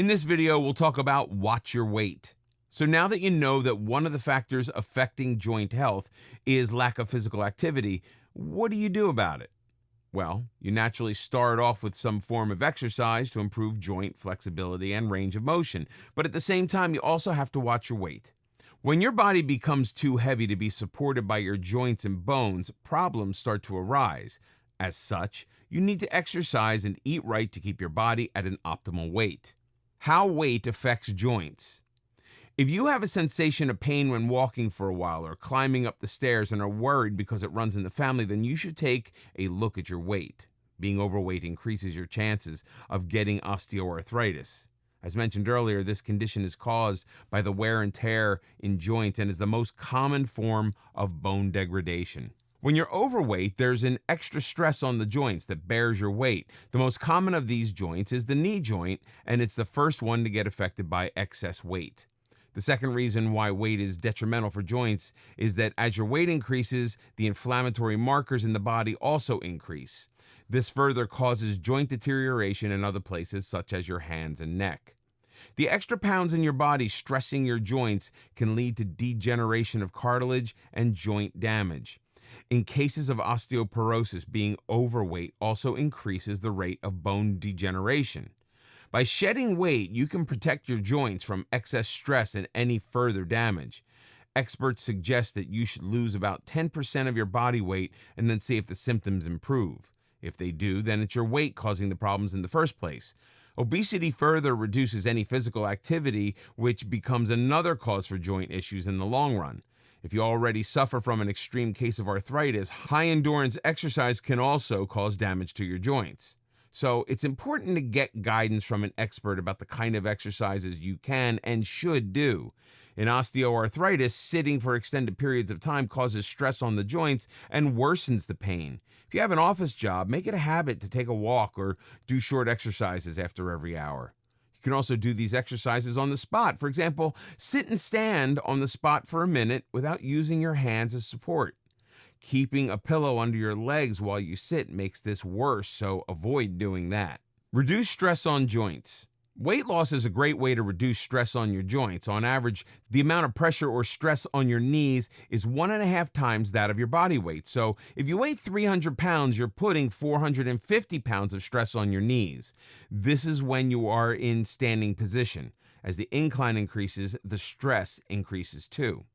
In this video, we'll talk about watch your weight. So now that you know that one of the factors affecting joint health is lack of physical activity, what do you do about it? Well, you naturally start off with some form of exercise to improve joint flexibility and range of motion, but at the same time, you also have to watch your weight. When your body becomes too heavy to be supported by your joints and bones, problems start to arise. As such, you need to exercise and eat right to keep your body at an optimal weight. How weight affects joints. If you have a sensation of pain when walking for a while or climbing up the stairs and are worried because it runs in the family, then you should take a look at your weight. Being overweight increases your chances of getting osteoarthritis. As mentioned earlier, this condition is caused by the wear and tear in joints and is the most common form of bone degradation. When you're overweight, there's an extra stress on the joints that bears your weight. The most common of these joints is the knee joint, and it's the first one to get affected by excess weight. The second reason why weight is detrimental for joints is that as your weight increases, the inflammatory markers in the body also increase. This further causes joint deterioration in other places, such as your hands and neck. The extra pounds in your body stressing your joints can lead to degeneration of cartilage and joint damage. In cases of osteoporosis, being overweight also increases the rate of bone degeneration. By shedding weight, you can protect your joints from excess stress and any further damage. Experts suggest that you should lose about 10% of your body weight and then see if the symptoms improve. If they do, then it's your weight causing the problems in the first place. Obesity further reduces any physical activity, which becomes another cause for joint issues in the long run. If you already suffer from an extreme case of arthritis, high-endurance exercise can also cause damage to your joints. So it's important to get guidance from an expert about the kind of exercises you can and should do. In osteoarthritis, sitting for extended periods of time causes stress on the joints and worsens the pain. If you have an office job, make it a habit to take a walk or do short exercises after every hour. You can also do these exercises on the spot. For example, sit and stand on the spot for a minute without using your hands as support. Keeping a pillow under your legs while you sit makes this worse, so avoid doing that. Reduce stress on joints. Weight loss is a great way to reduce stress on your joints. On average, the amount of pressure or stress on your knees is 1.5 times that of your body weight. So if you weigh 300 pounds, you're putting 450 pounds of stress on your knees. This is when you are in standing position. As the incline increases, the stress increases too.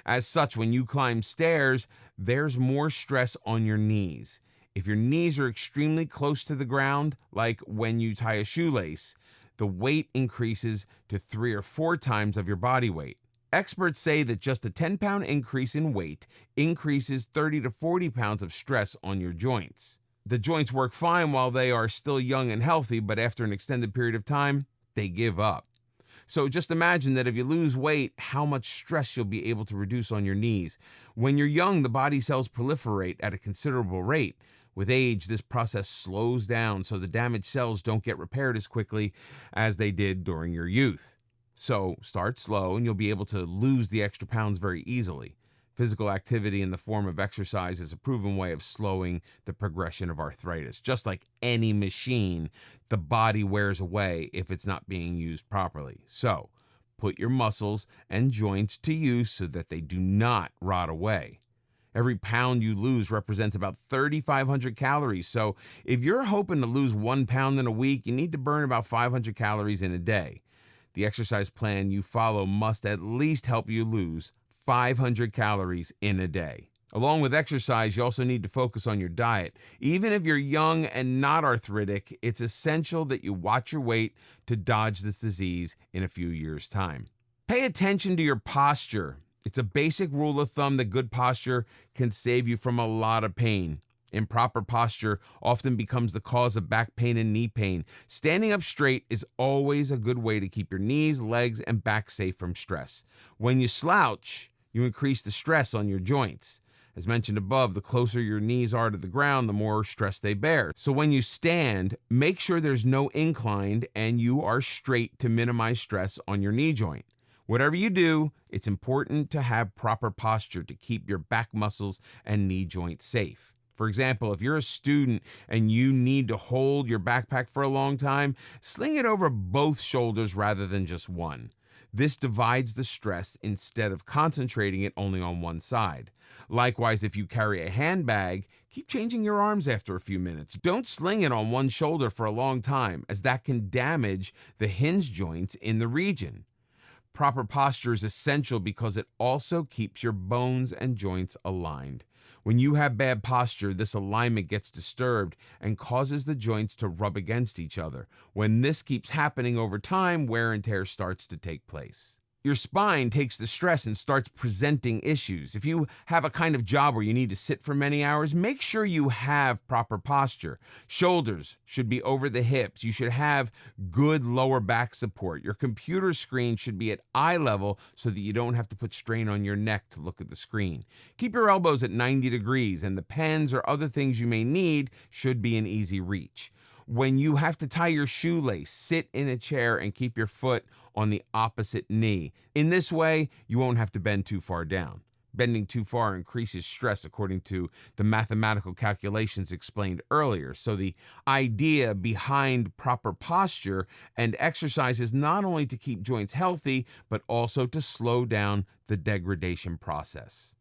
As such, when you climb stairs, there's more stress on your knees. If your knees are extremely close to the ground, like when you tie a shoelace, the weight increases to 3 or 4 times of your body weight. Experts say that just a 10-pound increase in weight increases 30 to 40 pounds of stress on your joints. The joints work fine while they are still young and healthy, but after an extended period of time, they give up. So just imagine that if you lose weight, how much stress you'll be able to reduce on your knees. When you're young, the body cells proliferate at a considerable rate. With age, this process slows down, so the damaged cells don't get repaired as quickly as they did during your youth. So start slow and you'll be able to lose the extra pounds very easily. Physical activity in the form of exercise is a proven way of slowing the progression of arthritis. Just like any machine, the body wears away if it's not being used properly. So put your muscles and joints to use so that they do not rot away. Every pound you lose represents about 3,500 calories. So if you're hoping to lose 1 pound in a week, you need to burn about 500 calories in a day. The exercise plan you follow must at least help you lose 500 calories in a day. Along with exercise, you also need to focus on your diet. Even if you're young and not arthritic, it's essential that you watch your weight to dodge this disease in a few years' time. Pay attention to your posture. It's a basic rule of thumb that good posture can save you from a lot of pain. Improper posture often becomes the cause of back pain and knee pain. Standing up straight is always a good way to keep your knees, legs, and back safe from stress. When you slouch, you increase the stress on your joints. As mentioned above, the closer your knees are to the ground, the more stress they bear. So when you stand, make sure there's no incline and you are straight to minimize stress on your knee joint. Whatever you do, it's important to have proper posture to keep your back muscles and knee joints safe. For example, if you're a student and you need to hold your backpack for a long time, sling it over both shoulders rather than just one. This divides the stress instead of concentrating it only on one side. Likewise, if you carry a handbag, keep changing your arms after a few minutes. Don't sling it on one shoulder for a long time, as that can damage the hinge joints in the region. Proper posture is essential because it also keeps your bones and joints aligned. When you have bad posture, this alignment gets disturbed and causes the joints to rub against each other. When this keeps happening over time, wear and tear starts to take place. Your spine takes the stress and starts presenting issues. If you have a kind of job where you need to sit for many hours, make sure you have proper posture. Shoulders should be over the hips. You should have good lower back support. Your computer screen should be at eye level so that you don't have to put strain on your neck to look at the screen. Keep your elbows at 90 degrees, and the pens or other things you may need should be in easy reach. When you have to tie your shoelace, sit in a chair and keep your foot on the opposite knee. In this way, you won't have to bend too far down. Bending too far increases stress according to the mathematical calculations explained earlier. So the idea behind proper posture and exercise is not only to keep joints healthy, but also to slow down the degradation process.